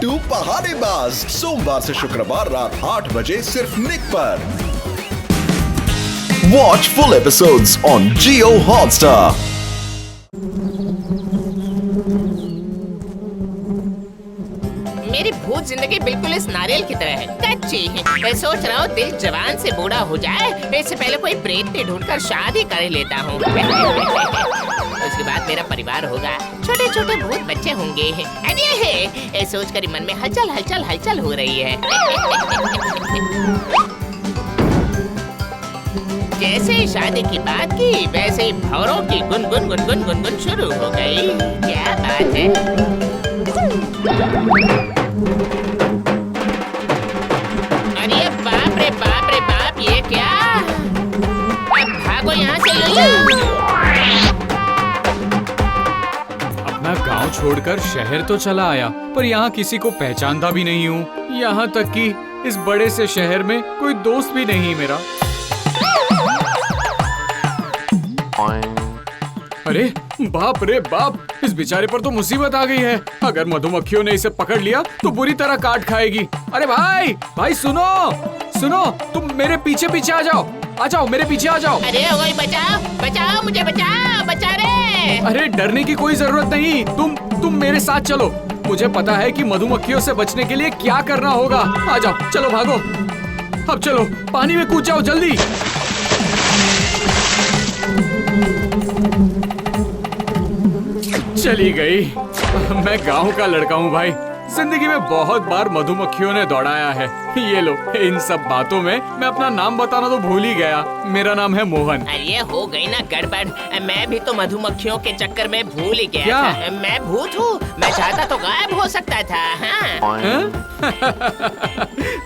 बिट्टू पहाड़ीबाज, सोमवार से शुक्रवार रात 8 बजे सिर्फ निक पर। Watch full episodes on Jio Hotstar. मेरी भूत जिंदगी बिल्कुल इस नारियल की तरह है, कच्ची है। मैं सोच रहा हूँ दिल जवान से बूढ़ा हो जाए, इससे पहले कोई प्रेत ढूंढकर शादी कर लेता हूँ। उसके बाद मेरा परिवार होगा, छोटे छोटे भूत बच्चे होंगे। अरे सोच कर मन में हलचल हलचल हलचल हो रही है। जैसे ही शादी की बात की, वैसे ही भौरों की गुनगुन गुनगुन गुनगुन शुरू हो गई। क्या बात है। अरे बाप रे बाप रे बाप, ये क्या? अब भागो यहाँ से लुल्लू। अपना गांव छोड़कर शहर तो चला आया, पर यहाँ किसी को पहचानता भी नहीं हूँ। यहाँ तक कि इस बड़े से शहर में कोई दोस्त भी नहीं मेरा। अरे बाप रे बाप, इस बेचारे पर तो मुसीबत आ गई है। अगर मधुमक्खियों ने इसे पकड़ लिया तो बुरी तरह काट खाएगी। अरे भाई भाई सुनो सुनो, तुम मेरे पीछे पीछे आ जाओ मेरे पीछे आ जाओ। अरे ओए बचाओ बचाओ, मुझे बचाओ, बचा रे। अरे डरने की कोई जरूरत नहीं, तुम मेरे साथ चलो। मुझे पता है कि मधुमक्खियों से बचने के लिए क्या करना होगा। आ जाओ, चलो भागो। अब चलो पानी में कूद जाओ जल्दी। चली गई। मैं गांव का लड़का हूँ भाई, जिंदगी में बहुत बार मधुमक्खियों ने दौड़ाया है। ये लो, इन सब बातों में मैं अपना नाम बताना तो भूल ही गया। मेरा नाम है मोहन। अरे हो गई ना गड़बड़, मैं भी तो मधुमक्खियों के चक्कर में भूल ही गया क्या? था। मैं भूत हूँ, मैं चाहता तो गायब हो सकता था। हाँ?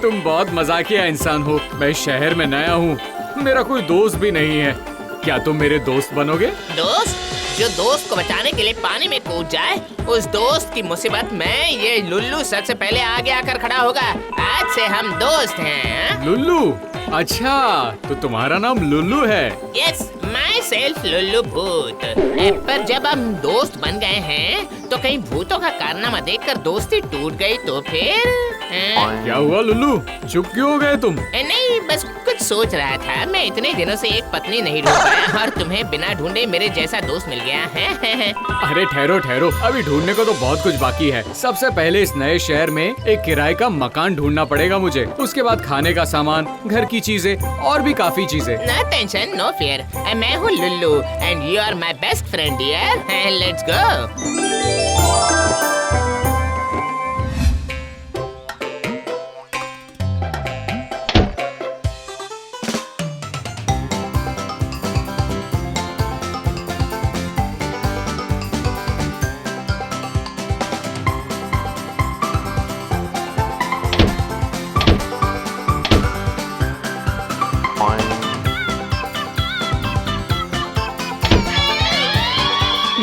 तुम बहुत मजाकिया इंसान हो। मैं शहर में नया हूँ, मेरा कोई दोस्त भी नहीं है। क्या तुम मेरे दोस्त बनोगे? दोस्त? जो दोस्त को बचाने के लिए पानी में कूद जाए, उस दोस्त की मुसीबत में ये लुल्लू सबसे पहले आगे आकर खड़ा होगा। आज से हम दोस्त हैं। लुल्लू? अच्छा, तो तुम्हारा नाम लुल्लू है? यस, माई सेल्फ लुल्लू भूत। पर जब हम दोस्त बन गए हैं, तो कहीं भूतों का कारनामा देखकर दोस्ती टूट गई तो फिर? क्या हुआ लुल्लू, चुप क्यों हो गए तुम? नहीं, बस कुछ सोच रहा था। मैं इतने दिनों से एक पत्नी नहीं ढूंढ पाया और तुम्हें बिना ढूंढे मेरे जैसा दोस्त मिल गया है। अरे ठहरो ठहरो, अभी ढूंढने को तो बहुत कुछ बाकी है। सबसे पहले इस नए शहर में एक किराए का मकान ढूंढना पड़ेगा मुझे। उसके बाद खाने का सामान, घर की चीजें और भी काफी चीजें। No tension, no fear. मैं हूँ Lullu and you are my best friend dear. Let's go.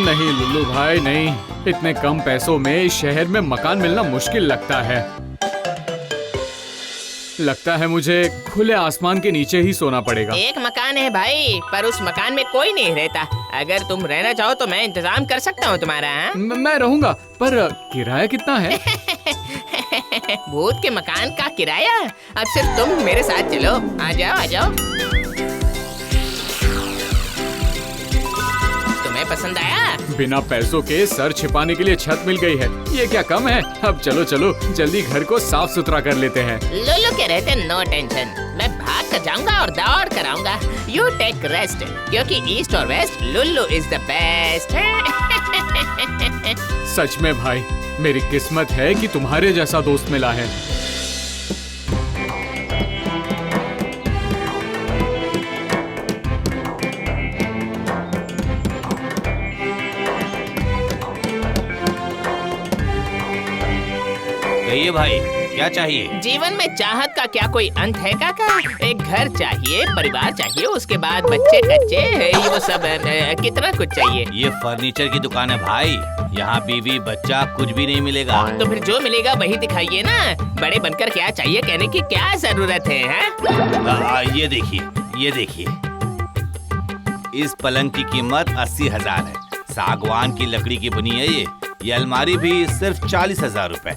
नहीं लुल्लू भाई नहीं, इतने कम पैसों में इस शहर में मकान मिलना मुश्किल लगता है। लगता है मुझे खुले आसमान के नीचे ही सोना पड़ेगा। एक मकान है भाई, पर उस मकान में कोई नहीं रहता। अगर तुम रहना चाहो तो मैं इंतजाम कर सकता हूँ तुम्हारा। मैं रहूंगा, पर किराया कितना है? भूत के मकान का किराया? अब सिर्फ तुम मेरे साथ चलो। आ जाओ आ जाओ। तुम्हें पसंद आया? बिना पैसों के सर छिपाने के लिए छत मिल गई है, ये क्या कम है? अब चलो चलो जल्दी घर को साफ सुथरा कर लेते हैं। लुल्लू के रहते नो टेंशन, मैं भाग कर जाऊंगा और दौड़ कर आऊंगा। यू टेक रेस्ट, क्योंकि ईस्ट और waste Lulu is the best. सच में भाई, मेरी किस्मत है कि तुम्हारे जैसा दोस्त मिला है। कहिए भाई, क्या चाहिए? जीवन में चाहत का क्या कोई अंत है काका? एक घर चाहिए, परिवार चाहिए, उसके बाद बच्चे कच्चे, ये वो सब कितना कुछ चाहिए। ये फर्नीचर की दुकान है भाई, यहाँ बीवी बच्चा कुछ भी नहीं मिलेगा। तो फिर जो मिलेगा वही दिखाइए ना। बड़े बनकर क्या चाहिए कहने की क्या जरूरत है? ये देखिए, इस पलंग की कीमत 80,000 है। सागवान की लकड़ी की बनी है ये। ये अलमारी भी सिर्फ 40,000 रुपए।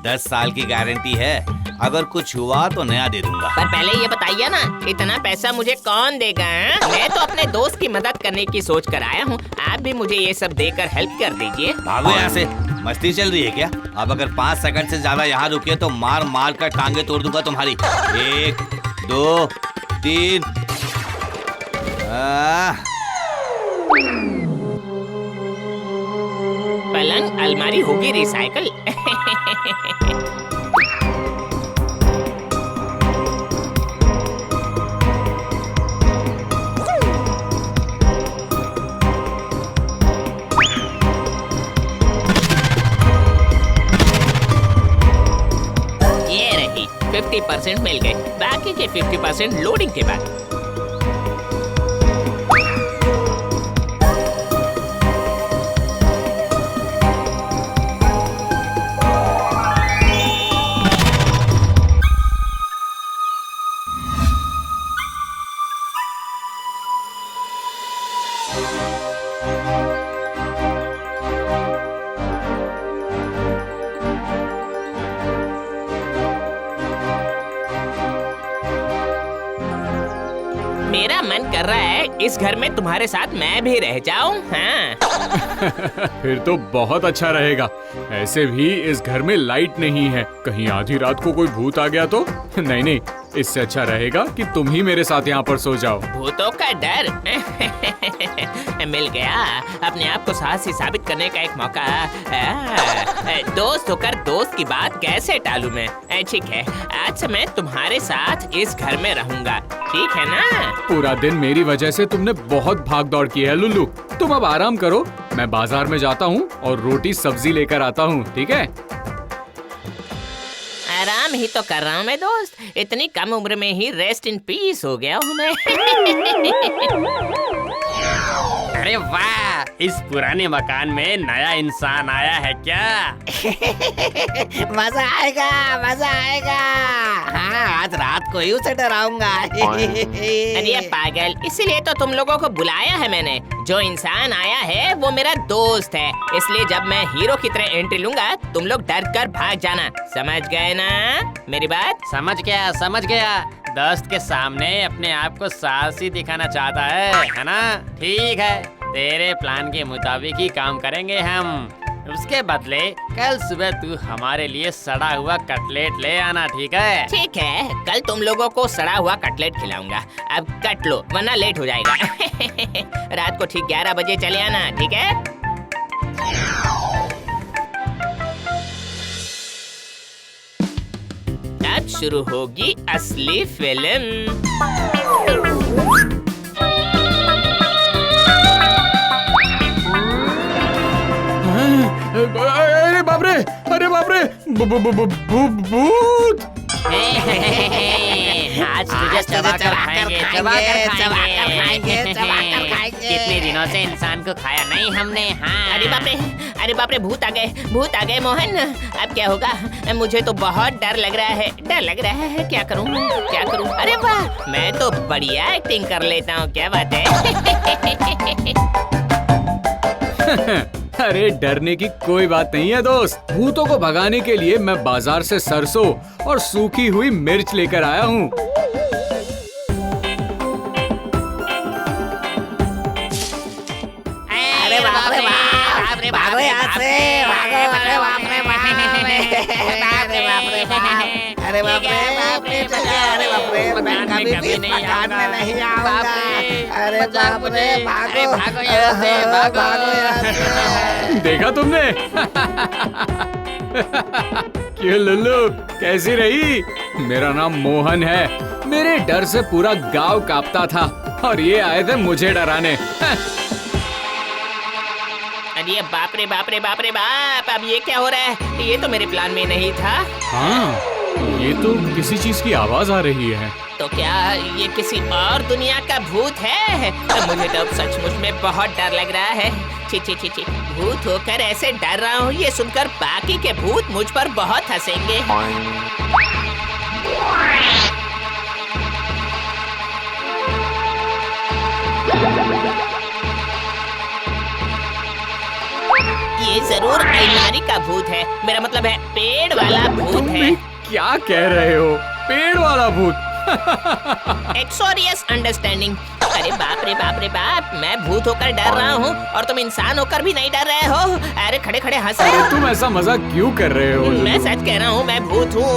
10 साल की गारंटी है, अगर कुछ हुआ तो नया दे दूंगा। पर पहले ये बताइए ना, इतना पैसा मुझे कौन देगा? मैं तो अपने दोस्त की मदद करने की सोच कर आया हूँ। आप भी मुझे ये सब देकर हेल्प कर दीजिए। भागो यहाँ से, मस्ती चल रही है क्या? अब अगर 5 सेकंड से ज्यादा यहाँ रुके तो मार मार कर टांगे तोड़ दूंगा तुम्हारी। 1 2 3। पलंग अलमारी होगी रिसाइकल। ये रही 50% मिल गए, बाकी के 50% लोडिंग के बाद। मेरा मन कर रहा है इस घर में तुम्हारे साथ मैं भी रह जाऊं। हाँ। फिर तो बहुत अच्छा रहेगा। ऐसे भी इस घर में लाइट नहीं है, कहीं आधी रात को कोई भूत आ गया तो? नहीं नहीं, इससे अच्छा रहेगा कि तुम ही मेरे साथ यहाँ पर सो जाओ। भूतों का डर मिल गया, अपने आप को साहसी साबित करने का एक मौका। दोस्त होकर दोस्त की बात कैसे टालूं मैं? ठीक है, आज से मैं तुम्हारे साथ इस घर में रहूंगा, ठीक है ना? पूरा दिन मेरी वजह से तुमने बहुत भाग दौड़ की है लुल्लू। तुम अब आराम करो, मैं बाजार में जाता हूँ और रोटी सब्जी लेकर आता हूँ, ठीक है? आराम ही तो कर रहा हूँ मैं दोस्त, इतनी कम उम्र में ही रेस्ट इन पीस हो गया हूँ मैं। अरे वाह, इस पुराने मकान में नया इंसान आया है क्या? मजा आएगा, मजा आएगा। हाँ, आज रात को ही उसे डराऊंगा। अरे पागल, इसीलिए तो तुम लोगों को बुलाया है मैंने। जो इंसान आया है वो मेरा दोस्त है, इसलिए जब मैं हीरो की तरह एंट्री लूंगा तुम लोग डर कर भाग जाना। समझ गए ना मेरी बात? समझ गया, समझ गया। दोस्त के सामने अपने आप को साहसी दिखाना चाहता है ना? ठीक है, तेरे प्लान के मुताबिक ही काम करेंगे हम। उसके बदले कल सुबह तू हमारे लिए सड़ा हुआ कटलेट ले आना, ठीक है? ठीक है, कल तुम लोगों को सड़ा हुआ कटलेट खिलाऊंगा। अब कट लो वरना लेट हो जाएगा। रात को ठीक 11 बजे चले आना, ठीक है? अब शुरू होगी असली फिल्म। अरे बाप रे, अरे बाप रे, भूत! आज तुझे चबाकर खाएंगे, चबाकर खाएंगे। कितने दिनों से इंसान को खाया नहीं हमने। हाँ। अरे बाप रे, भूत आ गए मोहन। अब क्या होगा? मुझे तो बहुत डर लग रहा है, क्या करूं? अरे वाह, मैं तो बढ़िया एक्टिंग कर लेता हूँ, क्या बात है? अरे डरने की कोई बात नहीं है दोस्त। भूतों को भगाने के लिए मैं बाजार से सरसों और सूखी हुई मिर्च लेकर आया हूँ। अरे बाप रे बाप, भागो यहाँ से, भागो, अरे बाप रे बाप, अरे बाप रे, अरे बाप रे, मैं कभी नहीं आऊंगा। अरे बाप रे, भागो यहाँ से, भागो यहाँ से। देखा तुमने? क्यों लुल्लू, कैसी रही? मेरा नाम मोहन है। मेरे डर से पूरा गांव कांपता था और ये आए थे मुझे डराने। अरे बाप रे बाप, अब ये क्या हो रहा है? ये तो मेरे प्लान में नहीं था। हाँ, ये तो किसी चीज की आवाज आ रही है। तो क्या ये किसी और दुनिया का भूत है? मुझे तो अब सचमुच में बहुत डर लग रहा है। छी, भूत होकर ऐसे डर रहा हूँ, ये सुनकर बाकी के भूत मुझ पर बहुत हंसेंगे। ये जरूर अलमारी का भूत है। मेरा मतलब है पेड़ वाला भूत तुम है। भी क्या कह रहे हो? पेड़ वाला भूत? एक्सोरियस अंडरस्टैंडिंग। अरे बाप रे बाप रे बाप, मैं भूत होकर डर रहा हूँ और तुम इंसान होकर भी नहीं डर रहे हो। अरे खड़े खड़े हंस रहे हो। तुम ऐसा मजाक क्यों कर रहे हो? मैं सच कह रहा हूँ, मैं भूत हूँ।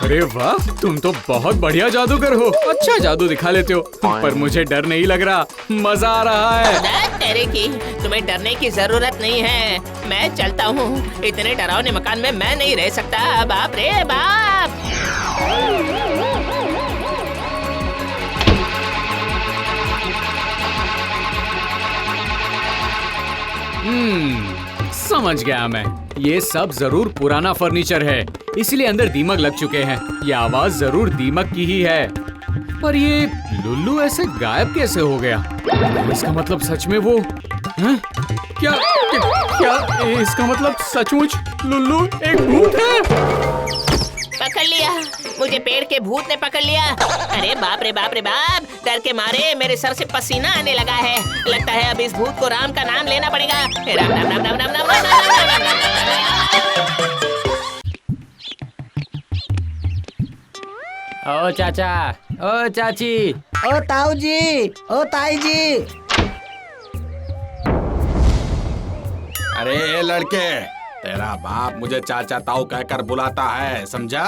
अरे वाह, तुम तो बहुत बढ़िया जादूगर हो। अच्छा जादू दिखा लेते हो, पर मुझे डर नहीं लग रहा, मजा आ रहा है। तेरे की तुम्हें डरने की जरूरत नहीं है। मैं चलता हूँ, इतने डरावने मकान में मैं नहीं रह सकता। बाप रे बाप। समझ गया मैं। ये सब जरूर पुराना फर्नीचर है, इसलिए अंदर दीमक लग चुके हैं। ये आवाज जरूर दीमक की ही है। पर ये लुल्लू ऐसे गायब कैसे हो गया? इसका मतलब सच में वो हैं? क्या, क्या इसका मतलब सचमुच लुल्लू एक भूत है? पकड़ लिया, मुझे पेड़ के भूत ने पकड़ लिया। अरे बाप रे बाप रे बाप, डर के मारे मेरे सर से पसीना आने लगा है। लगता है अब इस भूत को राम का नाम लेना पड़ेगा। राम राम राम राम राम राम राम राम राम राम। ओ चाचा, ओ चाची, ओ ताऊ जी, ओ ताई जी। अरे ए लड़के, तेरा बाप मुझे चाचा ताऊ कहकर बुलाता है, समझा?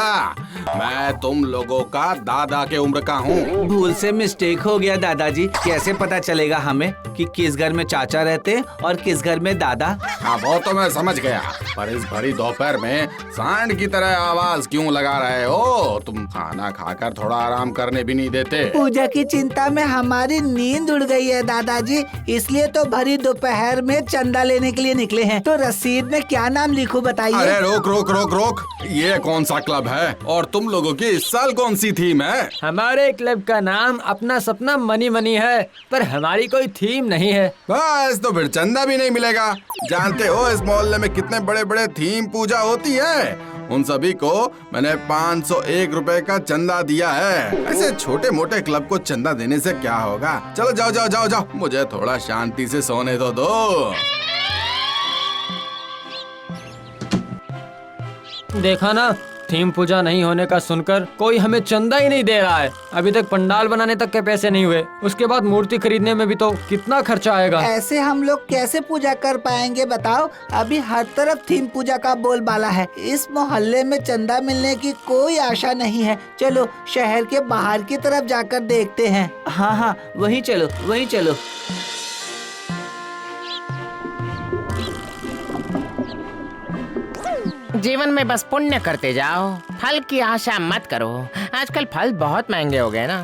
मैं तुम लोगों का दादा के उम्र का हूँ। भूल से मिस्टेक हो गया दादाजी। कैसे पता चलेगा हमें कि किस घर में चाचा रहते हैं और किस घर में दादा? हाँ वो तो मैं समझ गया, पर इस भरी दोपहर में सांड की तरह आवाज क्यों लगा रहे हो? तुम खाना खाकर थोड़ा आराम करने भी नहीं देते। पूजा की चिंता में हमारी नींद उड़ गई है दादाजी, इसलिए तो भरी दोपहर में चंदा लेने के लिए निकले हैं। तो रसीद में क्या नाम लिखूं बताइए? अरे रोक रोक रोक रोक, ये कौन सा क्लब है और तुम लोगों की इस साल कौन सी थीम है? हमारे क्लब का नाम अपना सपना मनी मनी है, पर हमारी कोई थीम नहीं है। बस तो फिर चंदा भी नहीं मिलेगा। जानते हो इस मोहल्ले में कितने बड़े बड़े थीम पूजा होती है? उन सभी को मैंने 501 रुपए का चंदा दिया है। ऐसे छोटे मोटे क्लब को चंदा देने से क्या होगा? चलो जाओ जाओ जाओ जाओ, मुझे थोड़ा शांति से सोने तो दो। देखा ना, थीम पूजा नहीं होने का सुनकर कोई हमें चंदा ही नहीं दे रहा है। अभी तक पंडाल बनाने तक के पैसे नहीं हुए, उसके बाद मूर्ति खरीदने में भी तो कितना खर्चा आएगा। ऐसे हम लोग कैसे पूजा कर पाएंगे बताओ? अभी हर तरफ थीम पूजा का बोलबाला है। इस मोहल्ले में चंदा मिलने की कोई आशा नहीं है। चलो शहर के बाहर की तरफ जाकर देखते हैं। हाँ हाँ, वहीं चलो वहीं चलो। जीवन में बस पुण्य करते जाओ, फल की आशा मत करो। आजकल फल बहुत महंगे हो गए ना।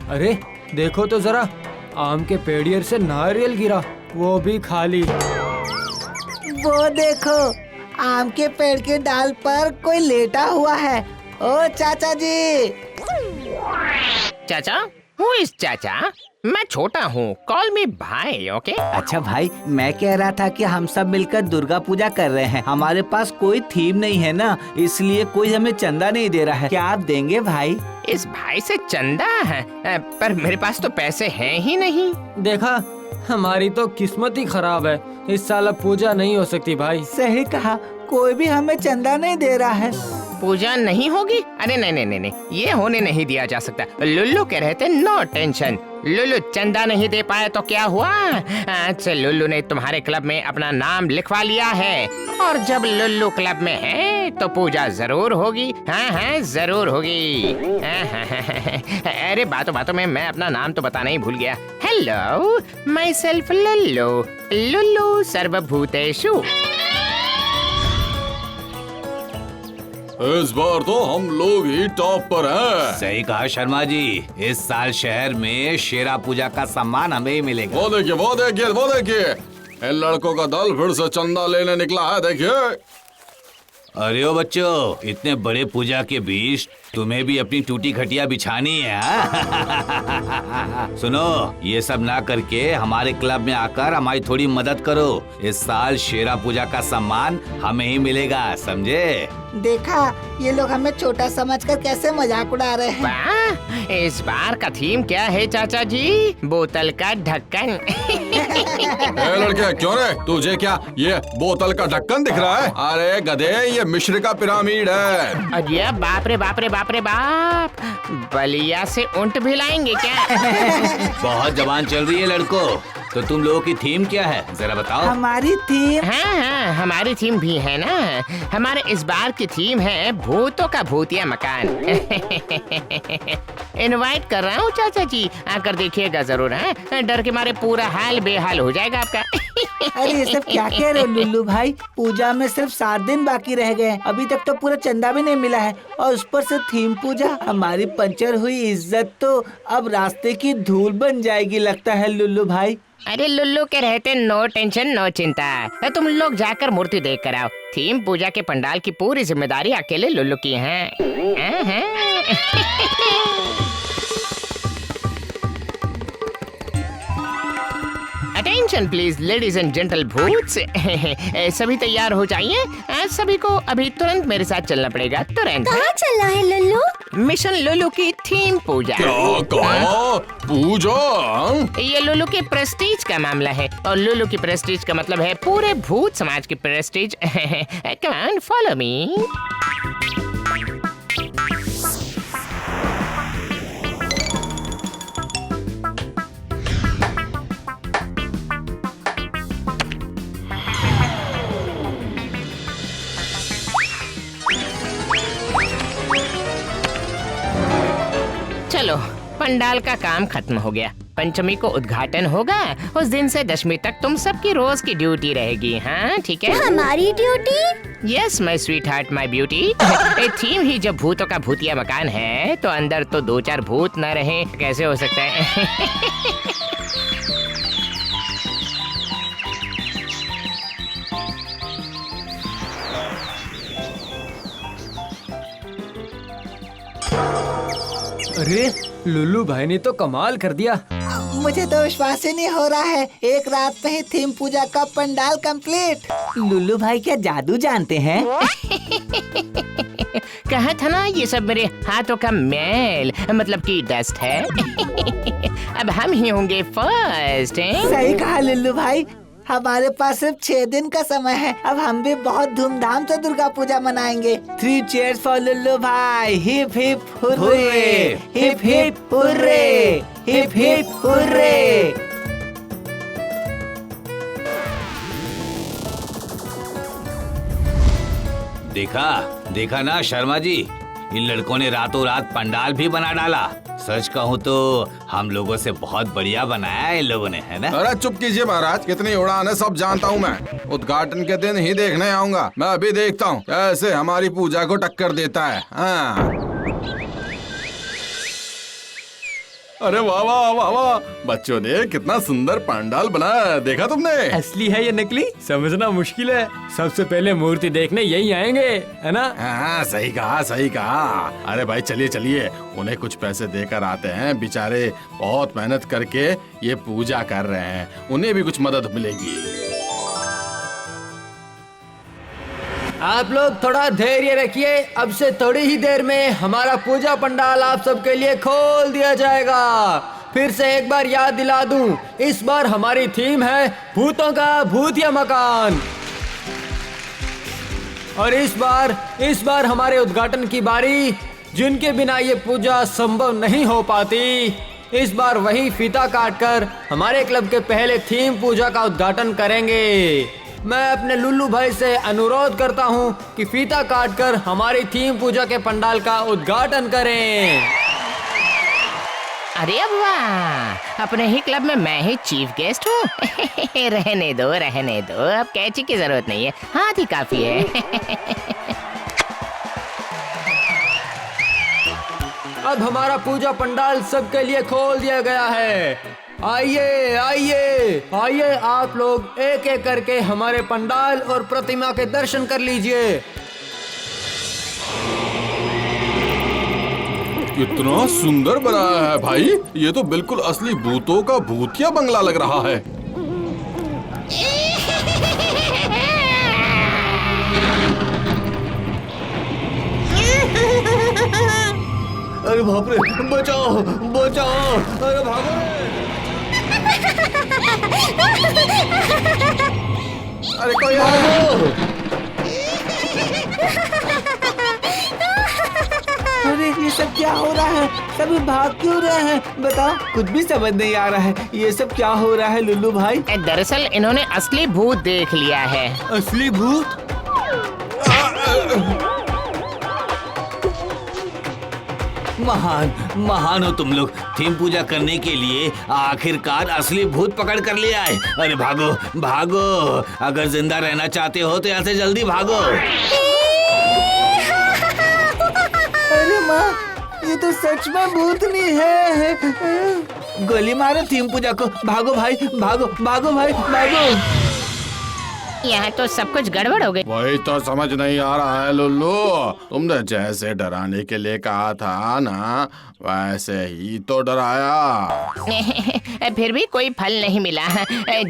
अरे देखो तो जरा, आम के पेड़ियर से नारियल गिरा, वो भी खाली। वो देखो, आम के पेड़ के डाल पर कोई लेटा हुआ है। ओ चाचा जी। चाचा, हु इज चाचा? मैं छोटा हूँ, कॉल मी भाई, ओके? अच्छा भाई, मैं कह रहा था कि हम सब मिलकर दुर्गा पूजा कर रहे हैं। हमारे पास कोई थीम नहीं है ना, इसलिए कोई हमें चंदा नहीं दे रहा है। क्या आप देंगे भाई? इस भाई से चंदा है, पर मेरे पास तो पैसे हैं ही नहीं। देखा, हमारी तो किस्मत ही खराब है। इस साल अब पूजा नहीं हो सकती भाई। सही कहा, कोई भी हमें चंदा नहीं दे रहा है। पूजा नहीं होगी? अरे नहीं नहीं नहीं नहीं, ये होने नहीं दिया जा सकता। लुल्लू कह रहे थे नो टेंशन। लुल्लू चंदा नहीं दे पाया तो क्या हुआ? आज से लुल्लू ने तुम्हारे क्लब में अपना नाम लिखवा लिया है, और जब लुल्लू क्लब में है तो पूजा जरूर होगी। हाँ हाँ जरूर होगी। अरे बातों बातों में मैं अपना नाम तो बताना ही भूल गया। Hello, my self Lulu, Lulu सर्वभूतेषु। इस बार तो हम लोग ही टॉप पर हैं। सही कहा शर्मा जी, इस साल शहर में शेरा पूजा का सम्मान हमें ही मिलेगा। वो देखिए वो देखिए वो देखिए, इन लड़कों का दल फिर से चंदा लेने निकला है। देखिए, अरे ओ बच्चों, इतने बड़े पूजा के बीच तुम्हें भी अपनी टूटी खटिया बिछानी है हाँ? सुनो, ये सब ना करके हमारे क्लब में आकर हमारी थोड़ी मदद करो। इस साल शेरा पूजा का सम्मान हमें ही मिलेगा, समझे? देखा, ये लोग हमें छोटा समझकर कैसे मजाक उड़ा रहे हैं। वाह, इस बार का थीम क्या है चाचा जी? बोतल का ढक्कन। ए लड़के, क्यों रे? तुझे क्या ये बोतल का ढक्कन दिख रहा है? अरे गधे, ये मिस्र का पिरामिड है। अरे बाप रे बाप रे बाप रे बाप, बलिया से ऊंट भी लाएंगे क्या? बहुत जवान चल रही है लड़को। तो तुम लोगों की थीम क्या है, जरा बताओ। हमारी थीम हाँ, हमारी थीम भी है ना। हमारे इस बार की थीम है भूतों का भूतिया मकान। इनवाइट कर रहा हूँ चाचा जी, आकर देखिएगा जरूर। है डर के मारे पूरा हाल बेहाल हो जाएगा आपका। अरे ये सब क्या कह रहे हो लुल्लू भाई? पूजा में सिर्फ 7 दिन बाकी रह गए, अभी तक तो पूरा चंदा भी नहीं मिला है और उस पर से थीम पूजा। हमारी पंचर हुई इज्जत तो अब रास्ते की धूल बन जाएगी लगता है लुल्लू भाई। अरे लुल्लू के रहते नो टेंशन नो चिंता। तुम लोग जाकर मूर्ति देख कर आओ। थीम पूजा के पंडाल की पूरी जिम्मेदारी अकेले लुल्लू की है। Attention please ladies and gentle भूत्स। सभी तैयार हो जाइए। सभी को अभी तुरंत मेरे साथ चलना पड़ेगा, तुरंत। कहाँ चलना है लुल्लू? मिशन लुल्लू की थीम पूजा। पूजा? ये लुल्लू के प्रेस्टीज का मामला है और लुल्लू की प्रेस्टीज का मतलब है पूरे भूत समाज की Prestige. Come on follow me. चलो, पंडाल का काम खत्म हो गया। पंचमी को उद्घाटन होगा। उस दिन से दशमी तक तुम सबकी रोज की ड्यूटी रहेगी। हाँ ठीक है? हमारी duty? Yes my sweetheart my beauty. Theme ही जब भूतों का भूतिया मकान है तो अंदर तो 2-4 भूत न रहे, कैसे हो सकता है? अरे लुल्लू भाई ने तो कमाल कर दिया। मुझे तो विश्वास ही नहीं हो रहा है, एक रात में ही थीम पूजा का पंडाल कंप्लीट। लुल्लू भाई क्या जादू जानते हैं? कहा था ना, ये सब मेरे हाथों का मैल मतलब कि डस्ट है। अब हम ही होंगे फर्स्ट। सही कहा लुल्लू भाई, हमारे पास सिर्फ 6 दिन का समय है। अब हम भी बहुत धूमधाम से दुर्गा पूजा मनाएंगे। 3 cheers फॉर लुल्लू भाई। Hip hip hurray, hip hip hurray, hip hip hurray. देखा ना शर्मा जी, इन लड़कों ने रातों रात पंडाल भी बना डाला। सच कहूँ तो हम लोगों से बहुत बढ़िया बनाया है इन लोगों ने, है ना? अरे चुप कीजिए महाराज, कितनी उड़ान है सब जानता हूँ मैं। उद्घाटन के दिन ही देखने आऊंगा। मैं अभी देखता हूँ कैसे हमारी पूजा को टक्कर देता है। हाँ। अरे वाह वाह वाह वाह, बच्चों ने कितना सुंदर पंडाल बनाया, देखा तुमने? असली है ये नकली समझना मुश्किल है। सबसे पहले मूर्ति देखने यही आएंगे, है ना? हाँ सही कहा सही कहा। अरे भाई चलिए चलिए, उन्हें कुछ पैसे देकर आते हैं। बेचारे बहुत मेहनत करके ये पूजा कर रहे हैं, उन्हें भी कुछ मदद मिलेगी। आप लोग थोड़ा धैर्य रखिए, अब से थोड़ी ही देर में हमारा पूजा पंडाल आप सबके लिए खोल दिया जाएगा। फिर से एक बार याद दिला दूं, इस बार हमारी थीम है भूतों का भूतिया मकान। और इस बार हमारे उद्घाटन की बारी, जिनके बिना ये पूजा संभव नहीं हो पाती, इस बार वही फीता काटकर हमारे क्लब के पहले थीम पूजा का उद्घाटन करेंगे। मैं अपने लुल्लू भाई से अनुरोध करता हूँ कि फीता काटकर हमारी थीम पूजा के पंडाल का उद्घाटन करें। अरे वाह, अपने ही क्लब में मैं ही चीफ गेस्ट हूँ। रहने दो, अब कैची की जरूरत नहीं है, हाथ ही काफी है। अब हमारा पूजा पंडाल सबके लिए खोल दिया गया है। आइए आइए आइए, आप लोग एक एक करके हमारे पंडाल और प्रतिमा के दर्शन कर लीजिए। इतना सुंदर बनाया है भाई, ये तो बिल्कुल असली भूतों का भूतिया बंगला लग रहा है। अरे बाप रे, बचाओ बचाओ, अरे भागो। अरे कोई आओ। अरे ये सब क्या हो रहा है? सभी भाग क्यों रहे हैं? बताओ, कुछ भी समझ नहीं आ रहा है। ये सब क्या हो रहा है लुल्लू भाई? दरअसल इन्होंने असली भूत देख लिया है। असली भूत? महान महान हो तुम लोग। थीम पूजा करने के लिए आखिरकार असली भूत पकड़ कर ले आए। अरे भागो भागो, अगर जिंदा रहना चाहते हो तो यहाँ से जल्दी भागो। अरे माँ, ये तो सच में भूतनी है। गोली मारो थीम पूजा को। भागो भाई, भागो भागो भाई, भागो। यहाँ तो सब कुछ गड़बड़ हो गई। वही तो समझ नहीं आ रहा है लुल्लू, तुमने जैसे डराने के लिए कहा था ना, वैसे ही तो डराया। फिर भी कोई फल नहीं मिला।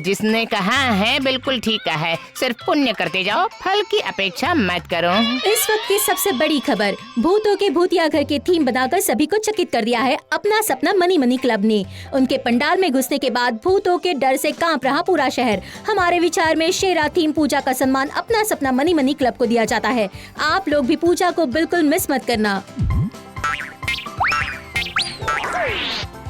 जिसने कहा है बिल्कुल ठीक है, सिर्फ पुण्य करते जाओ, फल की अपेक्षा मत करो। इस वक्त की सबसे बड़ी खबर, भूतों के भूतिया घर के थीम बनाकर सभी को चकित कर दिया है अपना सपना मनी मनी क्लब ने। उनके पंडाल में घुसने के बाद भूतों के डर से कांप रहा पूरा शहर। हमारे विचार में शेरा थीम पूजा का सम्मान अपना सपना मनी मनी क्लब को दिया जाता है। आप लोग भी पूजा को बिल्कुल मिस मत करना।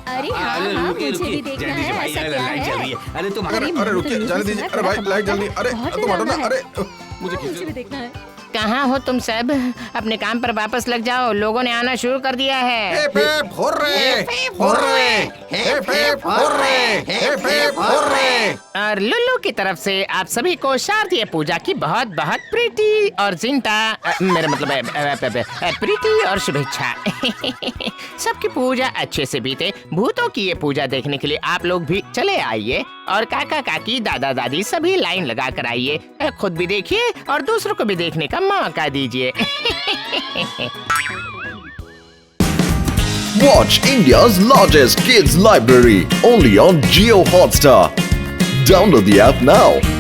अरे हाँ हाँ, मुझे भी देखना है ऐसा क्या है। अरे तुम अरे रुकिए, जाने दीजिए। अरे भाई लाइट जल्दी, अरे तुम हटो ना। अरे मुझे मुझे भी देखना है। कहाँ हो तुम सब? अपने काम पर वापस लग जाओ, लोगों ने आना शुरू कर दिया है। और लुल्लू की तरफ से आप सभी को शारदीय पूजा की बहुत बहुत प्रीति और चिंता, मेरा मतलब प्रीति और शुभेच्छा। सबकी पूजा अच्छे से बीते। भूतों की ये पूजा देखने के लिए आप लोग भी चले आइए और काका काकी दादा दादी सभी लाइन लगा कर आइए। खुद भी देखिए और दूसरों को भी देखने का मौका दीजिए। Watch India's largest kids library only on Jio Hotstar. Download the app now.